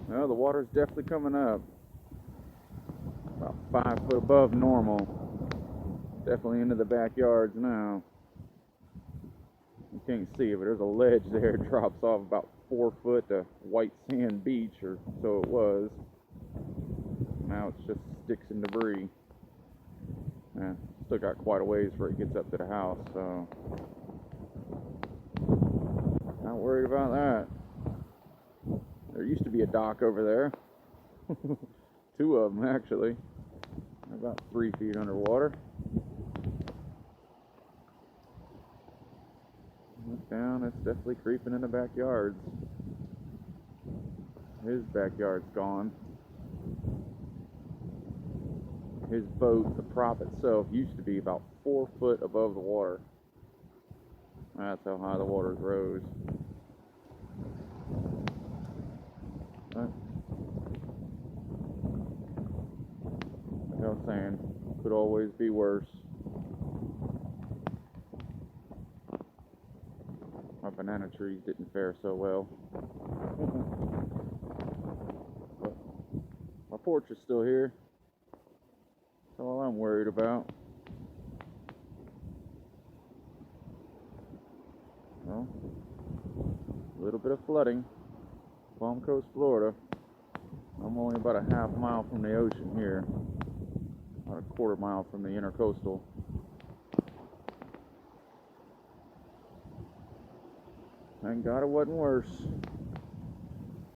Well, the water's definitely coming up. About 5 foot above normal. Definitely into the backyards now. You can't see it, but there's a ledge there. It drops off about 4 foot to white sand beach, or so it was. Now it's just sticks and debris. Yeah, still got quite a ways before it gets up to the house, so not worried about that. There used to be a dock over there. 2 of them actually. About 3 feet underwater. Look down, it's definitely creeping in the backyards. His backyard's gone. His boat, the prop itself, used to be about 4 foot above the water. That's how high the waters rose. But, like I was saying, could always be worse. My banana trees didn't fare so well. But my porch is still here. That's all I'm worried about. Well, a little bit of flooding. Palm Coast, Florida. I'm only about a half mile from the ocean here. About a quarter mile from the intercoastal. Thank God it wasn't worse.